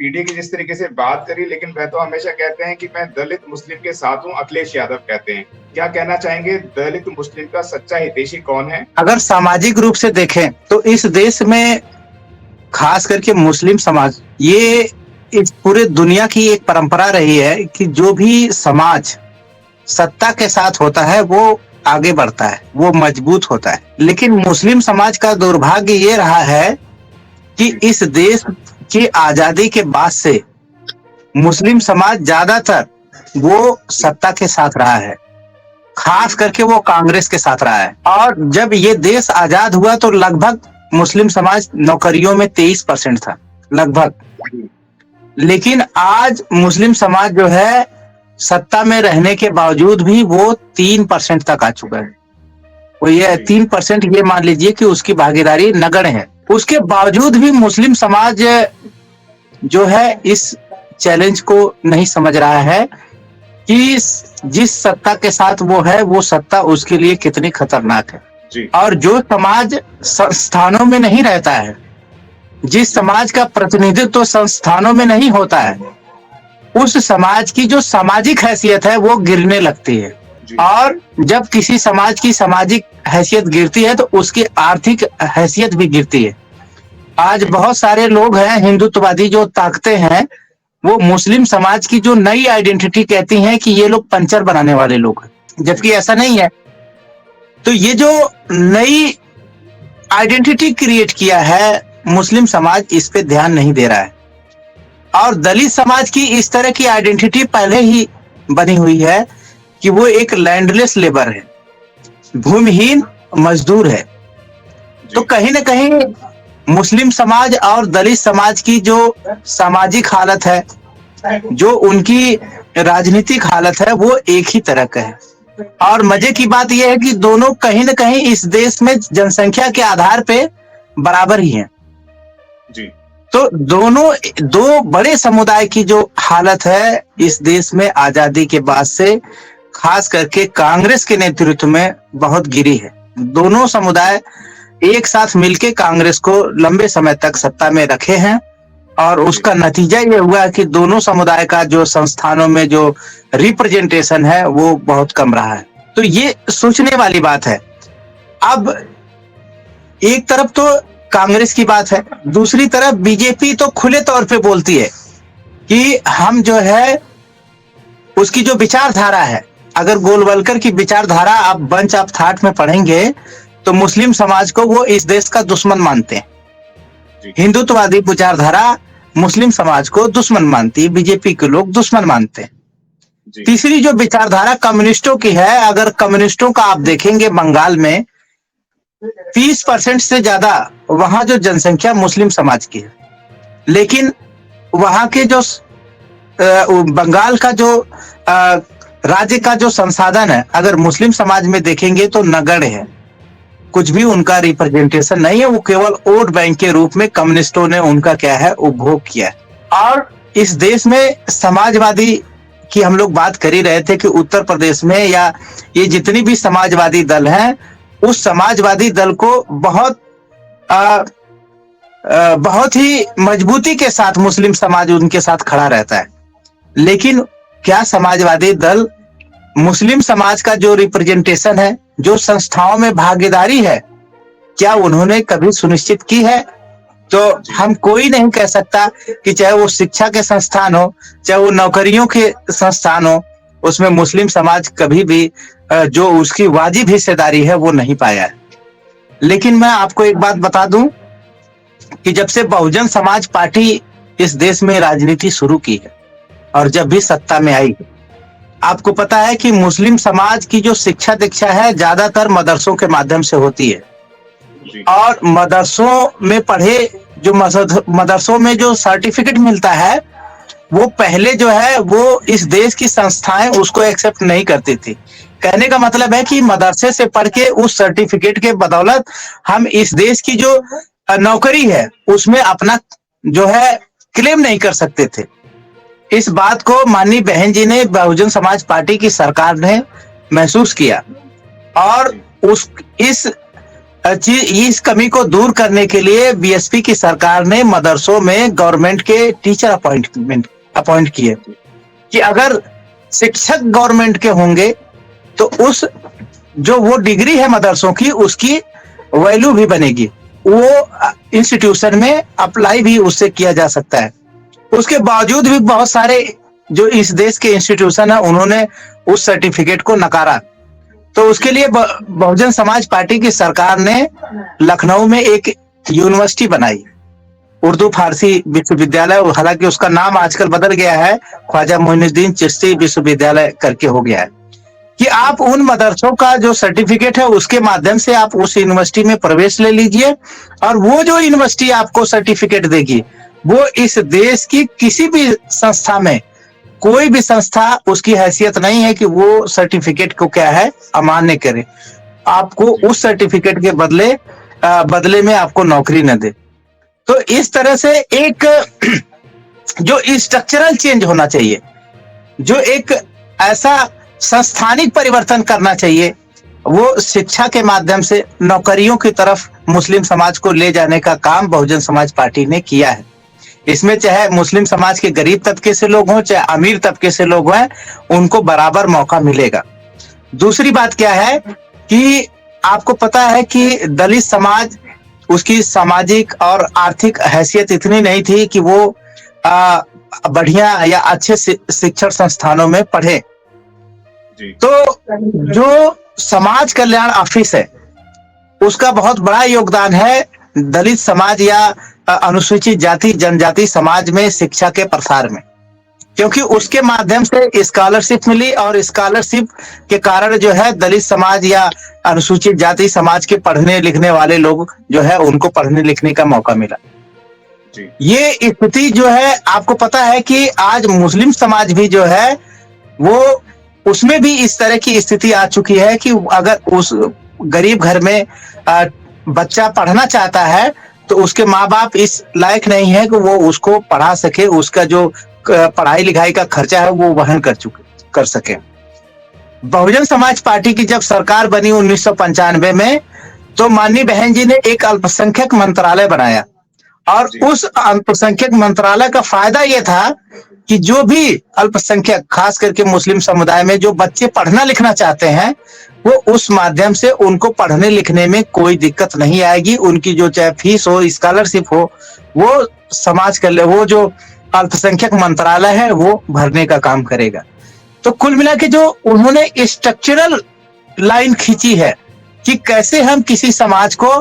ED की जिस तरीके से बात करी, लेकिन वह तो हमेशा कहते हैं कि मैं दलित मुस्लिम के साथ हूँ, अखिलेश यादव कहते हैं। क्या कहना चाहेंगे, दलित मुस्लिम का सच्चा हितैषी कौन है? अगर सामाजिक रूप से देखें तो इस देश में खास करके मुस्लिम समाज, ये इस पूरे दुनिया की एक परंपरा रही है कि जो भी समाज सत्ता के साथ होता है वो आगे बढ़ता है, वो मजबूत होता है। लेकिन मुस्लिम समाज का दुर्भाग्य ये रहा है कि इस देश की आजादी के बाद से मुस्लिम समाज ज्यादातर वो सत्ता के साथ रहा है, खास करके वो कांग्रेस के साथ रहा है। और जब ये देश आजाद हुआ तो लगभग मुस्लिम समाज नौकरियों में 23% था लगभग। लेकिन आज मुस्लिम समाज जो है सत्ता में रहने के बावजूद भी वो 3% तक आ चुका है। वो ये 3% ये मान लीजिए कि उसकी भागीदारी नगण्य है। उसके बावजूद भी मुस्लिम समाज जो है इस चैलेंज को नहीं समझ रहा है कि जिस सत्ता के साथ वो है वो सत्ता उसके लिए कितनी खतरनाक है। और जो समाज संस्थानों में नहीं रहता है, जिस समाज का प्रतिनिधित्व संस्थानों में नहीं होता है, उस समाज की जो सामाजिक हैसियत है वो गिरने लगती है। और जब किसी समाज की सामाजिक हैसियत गिरती है तो उसकी आर्थिक हैसियत भी गिरती है। आज बहुत सारे लोग हैं हिंदुत्ववादी जो ताकते हैं, वो मुस्लिम समाज की जो नई आइडेंटिटी कहती हैं कि ये लोग पंचर बनाने वाले लोग हैं, जबकि ऐसा नहीं है। तो ये जो नई आइडेंटिटी क्रिएट किया है मुस्लिम समाज, इस पे ध्यान नहीं दे रहा है। और दलित समाज की इस तरह की आइडेंटिटी पहले ही बनी हुई है कि वो एक लैंडलेस लेबर है, भूमिहीन मजदूर है। तो कहीं ना कहीं मुस्लिम समाज और दलित समाज की जो सामाजिक हालत है, जो उनकी राजनीतिक हालत है, वो एक ही तरह का है। और मजे की बात यह है कि दोनों कहीं ना कहीं इस देश में जनसंख्या के आधार पे बराबर ही हैं। तो दोनों दो बड़े समुदाय की जो हालत है इस देश में आजादी के बाद से खास करके कांग्रेस के नेतृत्व में बहुत गिरी है। दोनों समुदाय एक साथ मिलकर कांग्रेस को लंबे समय तक सत्ता में रखे हैं और उसका नतीजा ये हुआ कि दोनों समुदाय का जो संस्थानों में जो रिप्रेजेंटेशन है वो बहुत कम रहा है। तो ये सोचने वाली बात है। अब एक तरफ तो कांग्रेस की बात है, दूसरी तरफ बीजेपी तो खुले तौर पे बोलती है कि हम जो है उसकी जो विचारधारा है, अगर गोलवलकर की विचारधारा आप बंच ऑफ थॉट में पढ़ेंगे तो मुस्लिम समाज को वो इस देश का दुश्मन मानते हैं। हिंदुत्ववादी विचारधारा मुस्लिम समाज को दुश्मन मानती है, बीजेपी के लोग दुश्मन मानते हैं। तीसरी जो विचारधारा कम्युनिस्टों की है, अगर कम्युनिस्टों का आप देखेंगे बंगाल में 30% से ज्यादा वहां जो जनसंख्या मुस्लिम समाज की है, लेकिन वहां के जो बंगाल का जो राज्य का जो संसाधन है अगर मुस्लिम समाज में देखेंगे तो नगण्य है, कुछ भी उनका रिप्रेजेंटेशन नहीं है। वो केवल वोट बैंक के रूप में कम्युनिस्टों ने उनका क्या है उपभोग किया है। और इस देश में समाजवादी की हम लोग बात कर ही रहे थे कि उत्तर प्रदेश में या ये जितनी भी समाजवादी दल हैं, उस समाजवादी दल को बहुत ही मजबूती के साथ मुस्लिम समाज उनके साथ खड़ा रहता है। लेकिन क्या समाजवादी दल मुस्लिम समाज का जो रिप्रेजेंटेशन है, जो संस्थाओं में भागीदारी है, क्या उन्होंने कभी सुनिश्चित की है? तो हम कोई नहीं कह सकता कि चाहे वो शिक्षा के संस्थान हो, चाहे वो नौकरियों के संस्थान हो, उसमें मुस्लिम समाज कभी भी जो उसकी वाजिब हिस्सेदारी है वो नहीं पाया है। लेकिन मैं आपको एक बात बता दूं कि जब से बहुजन समाज पार्टी इस देश में राजनीति शुरू की है और जब भी सत्ता में आई, आपको पता है कि मुस्लिम समाज की जो शिक्षा दीक्षा है ज्यादातर मदरसों के माध्यम से होती है। और मदरसों में पढ़े जो मदरसों में जो सर्टिफिकेट मिलता है वो पहले जो है वो इस देश की संस्थाएं उसको एक्सेप्ट नहीं करती थी। कहने का मतलब है कि मदरसे से पढ़ के उस सर्टिफिकेट के बदौलत हम इस देश की जो नौकरी है उसमें अपना जो है क्लेम नहीं कर सकते थे। इस बात को माननीय बहन जी ने, बहुजन समाज पार्टी की सरकार ने महसूस किया और इस इस कमी को दूर करने के लिए बीएसपी की सरकार ने मदरसों में गवर्नमेंट के टीचर अपॉइंट किए कि अगर शिक्षक गवर्नमेंट के होंगे तो उस जो वो डिग्री है मदरसों की उसकी वैल्यू भी बनेगी, वो इंस्टीट्यूशन में अप्लाई भी उससे किया जा सकता है। उसके बावजूद भी बहुत सारे जो इस देश के इंस्टीट्यूशन है उन्होंने उस सर्टिफिकेट को नकारा। तो उसके लिए बहुजन समाज पार्टी की सरकार ने लखनऊ में एक यूनिवर्सिटी बनाई, उर्दू फारसी विश्वविद्यालय, हालांकि उसका नाम आजकल बदल गया है, ख्वाजा मोइनुद्दीन चिश्ती विश्वविद्यालय करके हो गया है, कि आप उन मदरसों का जो सर्टिफिकेट है उसके माध्यम से आप उस यूनिवर्सिटी में प्रवेश ले लीजिए, और वो जो यूनिवर्सिटी आपको सर्टिफिकेट देगी वो इस देश की किसी भी संस्था में, कोई भी संस्था उसकी हैसियत नहीं है कि वो सर्टिफिकेट को क्या है अमान्य करे, आपको उस सर्टिफिकेट के बदले में आपको नौकरी न दे। तो इस तरह से एक जो स्ट्रक्चरल चेंज होना चाहिए, जो एक ऐसा संस्थानिक परिवर्तन करना चाहिए, वो शिक्षा के माध्यम से नौकरियों की तरफ मुस्लिम समाज को ले जाने का काम बहुजन समाज पार्टी ने किया है। इसमें चाहे मुस्लिम समाज के गरीब तबके से लोग हों चाहे अमीर तबके से लोग हैं, उनको बराबर मौका मिलेगा। दूसरी बात क्या है कि आपको पता है कि दलित समाज, उसकी सामाजिक और आर्थिक हैसियत इतनी नहीं थी कि वो बढ़िया या अच्छे शिक्षण संस्थानों में पढ़े। तो जो समाज कल्याण ऑफिस है उसका बहुत बड़ा योगदान है दलित समाज या अनुसूचित जाति जनजाति समाज में शिक्षा के प्रसार में, क्योंकि उसके माध्यम से स्कॉलरशिप मिली और स्कॉलरशिप के कारण जो है दलित समाज या अनुसूचित जाति समाज के पढ़ने लिखने वाले लोग जो है उनको पढ़ने लिखने का मौका मिला। ये स्थिति जो है आपको पता है कि आज मुस्लिम समाज भी जो है वो उसमें भी इस तरह की स्थिति आ चुकी है कि अगर उस गरीब घर में बच्चा पढ़ना चाहता है तो उसके माँ बाप इस लायक नहीं है कि वो उसको पढ़ा सके, उसका जो पढ़ाई लिखाई का खर्चा है वो वहन कर सके। बहुजन समाज पार्टी की जब सरकार बनी 1995 में, तो माननीय बहन जी ने एक अल्पसंख्यक मंत्रालय बनाया, और उस अल्पसंख्यक मंत्रालय का फायदा यह था कि जो भी अल्पसंख्यक खास करके मुस्लिम समुदाय में जो बच्चे पढ़ना लिखना चाहते हैं वो उस माध्यम से उनको पढ़ने लिखने में कोई दिक्कत नहीं आएगी। उनकी जो चाहे फीस हो, स्कॉलरशिप हो, वो समाज के लिए वो जो अल्पसंख्यक मंत्रालय है वो भरने का काम करेगा। तो कुल मिला के जो उन्होंने स्ट्रक्चरल लाइन खींची है कि कैसे हम किसी समाज को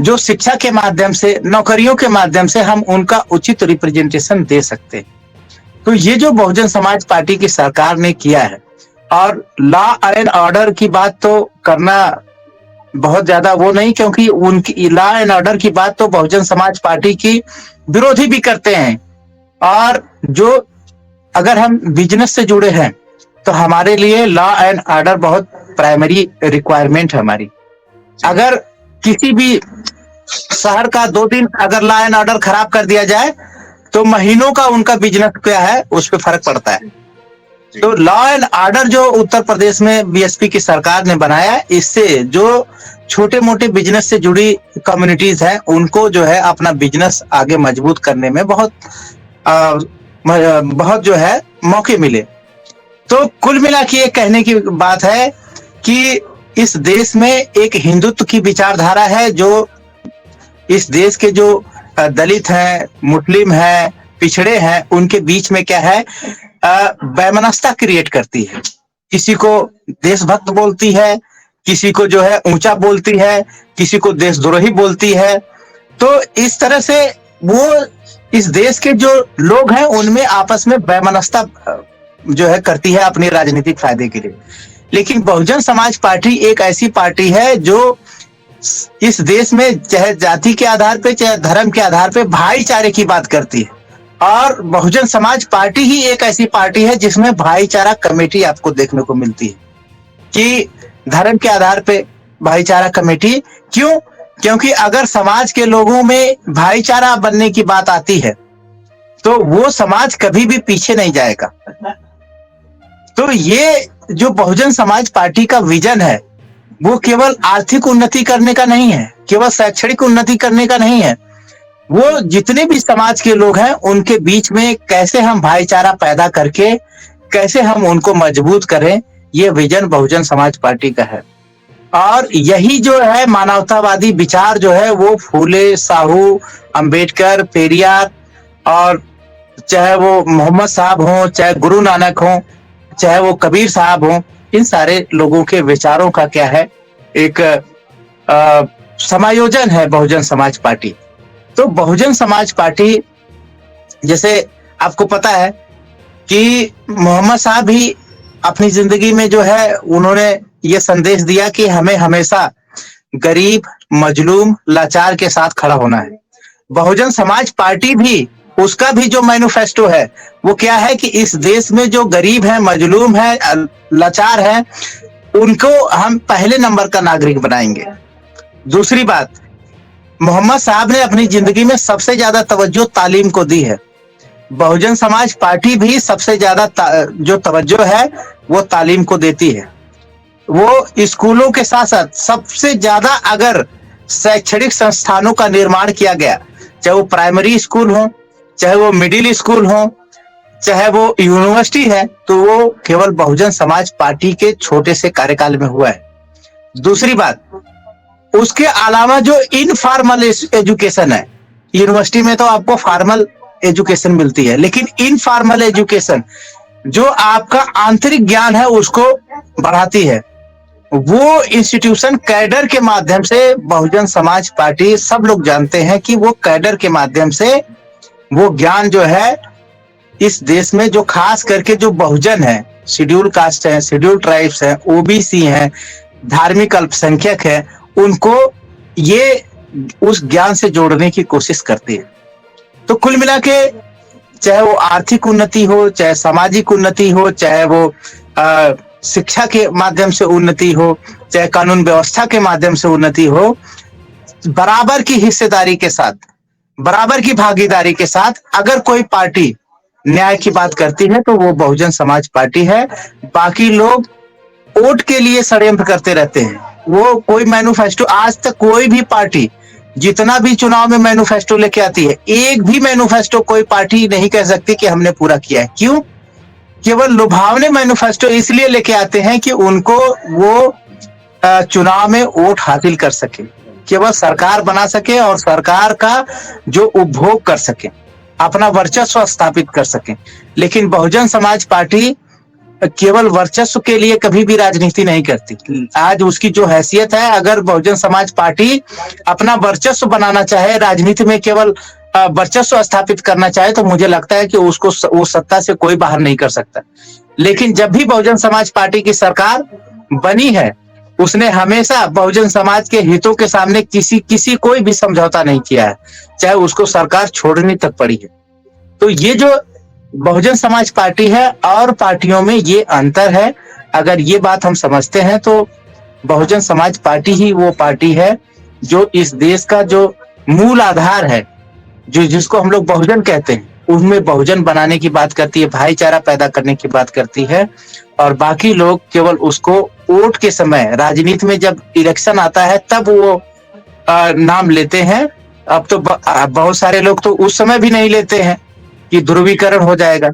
जो शिक्षा के माध्यम से, नौकरियों के माध्यम से हम उनका उचित रिप्रेजेंटेशन दे सकते। तो ये जो बहुजन समाज पार्टी की सरकार ने किया है, और लॉ एंड ऑर्डर की बात तो करना बहुत ज्यादा वो नहीं, क्योंकि उनकी लॉ एंड ऑर्डर की बात तो बहुजन समाज पार्टी की विरोधी भी करते हैं। और जो अगर हम बिजनेस से जुड़े हैं तो हमारे लिए लॉ एंड ऑर्डर बहुत प्राइमरी रिक्वायरमेंट है हमारी। अगर किसी भी शहर का 2 दिन अगर लॉ एंड ऑर्डर खराब कर दिया जाए तो महीनों का उनका बिजनेस क्या है उस पर फर्क पड़ता है। तो लॉ एंड ऑर्डर जो उत्तर प्रदेश में बीएसपी की सरकार ने बनाया, इससे जो छोटे मोटे बिजनेस से जुड़ी कम्युनिटीज हैं उनको जो है अपना बिजनेस आगे मजबूत करने में बहुत जो है मौके मिले। तो कुल मिला के ये कहने की बात है कि इस देश में एक हिंदुत्व की विचारधारा है जो इस देश के जो दलित हैं, मुस्लिम हैं, पिछड़े हैं, उनके बीच में क्या है वैमनस्यता क्रिएट करती है। किसी को देशभक्त बोलती है, किसी को जो है ऊंचा बोलती है, किसी को देशद्रोही बोलती है। तो इस तरह से वो इस देश के जो लोग हैं उनमें आपस में वैमनस्यता जो है करती है अपने राजनीतिक फायदे के लिए। लेकिन बहुजन समाज पार्टी एक ऐसी पार्टी है जो इस देश में चाहे जाति के आधार पे चाहे धर्म के आधार पे भाईचारे की बात करती है। और बहुजन समाज पार्टी ही एक ऐसी पार्टी है जिसमें भाईचारा कमेटी आपको देखने को मिलती है कि धर्म के आधार पे भाईचारा कमेटी। क्यों? क्योंकि अगर समाज के लोगों में भाईचारा बनने की बात आती है तो वो समाज कभी भी पीछे नहीं जाएगा। तो ये जो बहुजन समाज पार्टी का विजन है वो केवल आर्थिक उन्नति करने का नहीं है, केवल शैक्षणिक उन्नति करने का नहीं है। वो जितने भी समाज के लोग हैं उनके बीच में कैसे हम भाईचारा पैदा करके कैसे हम उनको मजबूत करें, ये विजन बहुजन समाज पार्टी का है। और यही जो है मानवतावादी विचार जो है वो फूले, साहू, अंबेडकर, पेरियार और चाहे वो मोहम्मद साहब हों, चाहे गुरु नानक हों, चाहे वो कबीर साहब हों, इन सारे लोगों के विचारों का क्या है, एक समायोजन है बहुजन समाज पार्टी। तो बहुजन समाज पार्टी, जैसे आपको पता है कि मोहम्मद साहब भी अपनी जिंदगी में जो है उन्होंने ये संदेश दिया कि हमें हमेशा गरीब, मजलूम, लाचार के साथ खड़ा होना है। बहुजन समाज पार्टी भी, उसका भी जो मैनिफेस्टो है वो क्या है कि इस देश में जो गरीब है, मजलूम है, लाचार है, उनको हम पहले नंबर का नागरिक बनाएंगे। दूसरी बात, मोहम्मद साहब ने अपनी जिंदगी में सबसे ज्यादा तवज्जो तालीम को दी है। बहुजन समाज पार्टी भी सबसे ज्यादा जो तवज्जो है वो तालीम को देती है। वो स्कूलों के साथ साथ सबसे ज्यादा अगर शैक्षणिक संस्थानों का निर्माण किया गया, चाहे वो प्राइमरी स्कूल हो, चाहे वो मिडिल स्कूल हो, चाहे वो यूनिवर्सिटी है, तो वो केवल बहुजन समाज पार्टी के छोटे से कार्यकाल में हुआ है। दूसरी बात, उसके अलावा जो इनफॉर्मल एजुकेशन है, यूनिवर्सिटी में तो आपको फॉर्मल एजुकेशन मिलती है, लेकिन इनफॉर्मल एजुकेशन जो आपका आंतरिक ज्ञान है उसको बढ़ाती है, वो इंस्टीट्यूशन कैडर के माध्यम से बहुजन समाज पार्टी, सब लोग जानते हैं कि वो कैडर के माध्यम से वो ज्ञान जो है इस देश में, जो खास करके जो बहुजन है, शेड्यूल कास्ट है, शेड्यूल ट्राइब्स है, ओबीसी है, धार्मिक अल्पसंख्यक है, उनको ये उस ज्ञान से जोड़ने की कोशिश करती है। तो कुल मिला के चाहे वो आर्थिक उन्नति हो, चाहे सामाजिक उन्नति हो, चाहे वो शिक्षा के माध्यम से उन्नति हो, चाहे कानून व्यवस्था के माध्यम से उन्नति हो, बराबर की हिस्सेदारी के साथ, बराबर की भागीदारी के साथ अगर कोई पार्टी न्याय की बात करती है तो वो बहुजन समाज पार्टी है। बाकी लोग वोट के लिए षड्यंत्र करते रहते हैं। वो कोई मैनिफेस्टो, आज तक कोई भी पार्टी जितना भी चुनाव में मैनिफेस्टो लेके आती है, एक भी मैनिफेस्टो कोई पार्टी नहीं कह सकती कि हमने पूरा किया है। क्यों? केवल लुभावने मैनिफेस्टो इसलिए लेके आते हैं कि उनको वो चुनाव में वोट हासिल कर सके, केवल सरकार बना सके और सरकार का जो उपभोग कर सके, अपना वर्चस्व स्थापित कर सके। लेकिन बहुजन समाज पार्टी केवल वर्चस्व के लिए कभी भी राजनीति नहीं करती। आज उसकी जो हैसियत है, अगर बहुजन समाज पार्टी अपना वर्चस्व बनाना चाहे, राजनीति में केवल वर्चस्व स्थापित करना चाहे, तो मुझे लगता है कि उसको वो सत्ता से कोई बाहर नहीं कर सकता। लेकिन जब भी बहुजन समाज पार्टी की सरकार बनी है, उसने हमेशा बहुजन समाज के हितों के सामने किसी कोई भी समझौता नहीं किया है, चाहे उसको सरकार छोड़नी तक पड़ी है। तो ये जो बहुजन समाज पार्टी है और पार्टियों में ये अंतर है, अगर ये बात हम समझते हैं तो बहुजन समाज पार्टी ही वो पार्टी है जो इस देश का जो मूल आधार है, जो जिसको हम लोग बहुजन कहते हैं, उनमें बहुजन बनाने की बात करती है, भाईचारा पैदा करने की बात करती है। और बाकी लोग केवल उसको वोट के समय, राजनीति में जब इलेक्शन आता है तब वो नाम लेते हैं। अब तो बहुत सारे लोग तो उस समय भी नहीं लेते हैं कि ध्रुवीकरण हो जाएगा।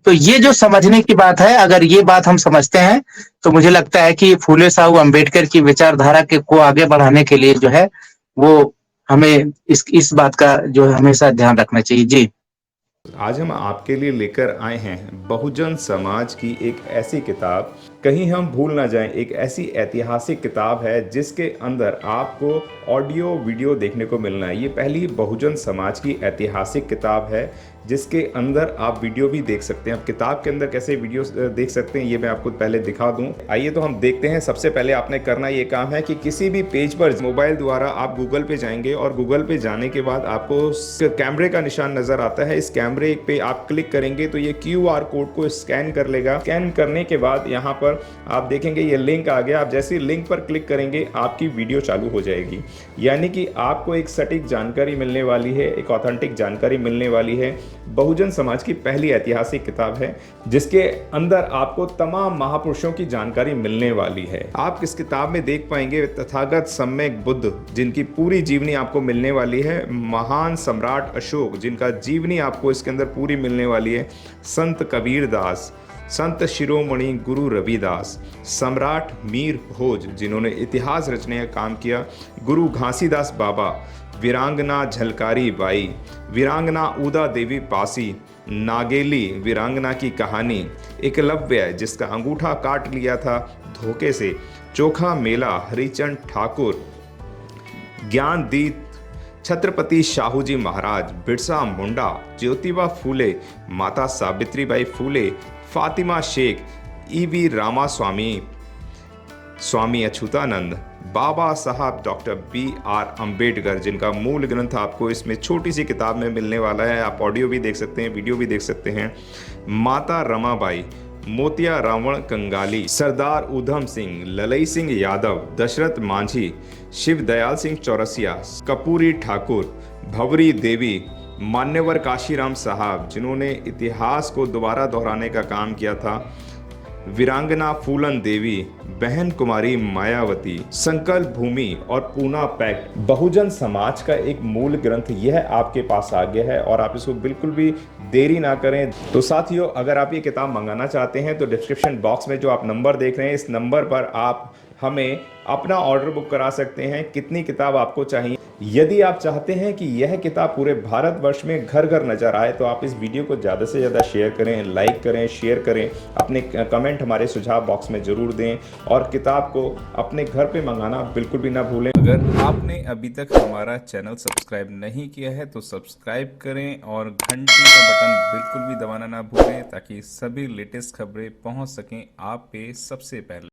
तो ये जो समझने की बात है, अगर ये बात हम समझते हैं तो मुझे लगता है कि फूले साहू अंबेडकर की विचारधारा के को आगे बढ़ाने के लिए जो है वो हमें इस बात का जो है हमेशा ध्यान रखना चाहिए। जी, आज हम आपके लिए लेकर आए हैं बहुजन समाज की एक ऐसी किताब, कहीं हम भूल ना जाएं, एक ऐसी ऐतिहासिक किताब है जिसके अंदर आपको ऑडियो वीडियो देखने को मिलना है। ये पहली बहुजन समाज की ऐतिहासिक किताब है जिसके अंदर आप वीडियो भी देख सकते हैं। अब किताब के अंदर कैसे वीडियो देख सकते हैं ये मैं आपको पहले दिखा दूं। आइए तो हम देखते हैं। सबसे पहले आपने करना ये काम है कि किसी भी पेज पर मोबाइल द्वारा आप गूगल पे जाएंगे और गूगल पे जाने के बाद आपको कैमरे का निशान नजर आता है। इस कैमरे पे आप क्लिक करेंगे तो ये QR कोड को स्कैन कर लेगा। स्कैन करने के बाद यहाँ पर आप देखेंगे ये लिंक आ गया। आप जैसे लिंक पर क्लिक करेंगे आपकी वीडियो चालू हो जाएगी, यानी कि आपको एक सटीक जानकारी मिलने वाली है, एक ऑथेंटिक जानकारी मिलने वाली है। बहुजन समाज की पहली ऐतिहासिक किताब है जिसके अंदर आपको तमाम महापुरुषों की जानकारी मिलने वाली है। आप इस किताब में देख पाएंगे तथागत सम्यक बुद्ध जिनकी पूरी जीवनी आपको मिलने वाली है, महान सम्राट अशोक जिनका जीवनी आपको इसके अंदर पूरी मिलने वाली है, संत कबीर दास, संत शिरोमणि गुरु रविदास, सम्राट मीर भोज जिन्होंने इतिहास रचने का काम किया, गुरु घासीदास बाबा, वीरांगना झलकारी बाई, वीरांगना उदा देवी पासी, नागेली वीरांगना की कहानी, एकलव्य जिसका अंगूठा काट लिया था धोखे से, चोखा मेला हरिचंद ठाकुर, ज्ञानदीप छत्रपति शाहूजी महाराज, बिरसा मुंडा, ज्योतिबा फूले, माता सावित्रीबाई फूले, फातिमा शेख, ईवी रामास्वामी, स्वामी अच्युतानंद, बाबा साहब डॉक्टर BR अंबेडकर जिनका मूल ग्रंथ आपको इसमें छोटी सी किताब में मिलने वाला है। आप ऑडियो भी देख सकते हैं, वीडियो भी देख सकते हैं। माता रमाबाई, मोतिया रावण कंगाली, सरदार उधम सिंह, ललई सिंह यादव, दशरथ मांझी, शिव दयाल सिंह चौरसिया, कपूरी ठाकुर, भवरी देवी, मान्यवर काशीराम साहब जिन्होंने इतिहास को दोबारा दोहराने का काम किया था, वीरांगना फूलन देवी, बहन कुमारी मायावती, संकल्प भूमि और पूना पैक्ट। बहुजन समाज का एक मूल ग्रंथ यह आपके पास आ गया है और आप इसको बिल्कुल भी देरी ना करें। तो साथियों, अगर आप ये किताब मंगाना चाहते हैं तो डिस्क्रिप्शन बॉक्स में जो आप नंबर देख रहे हैं इस नंबर पर आप हमें अपना ऑर्डर बुक करा सकते हैं। कितनी किताब आपको चाहिए? यदि आप चाहते हैं कि यह किताब पूरे भारतवर्ष में घर घर नजर आए तो आप इस वीडियो को ज़्यादा से ज़्यादा शेयर करें, लाइक करें, शेयर करें, अपने कमेंट हमारे सुझाव बॉक्स में ज़रूर दें और किताब को अपने घर पे मंगाना बिल्कुल भी ना भूलें। अगर आपने अभी तक हमारा चैनल सब्सक्राइब नहीं किया है तो सब्सक्राइब करें और घंटी का बटन बिल्कुल भी दबाना ना भूलें ताकि सभी लेटेस्ट खबरें पहुंच सकें आप पे सबसे पहले।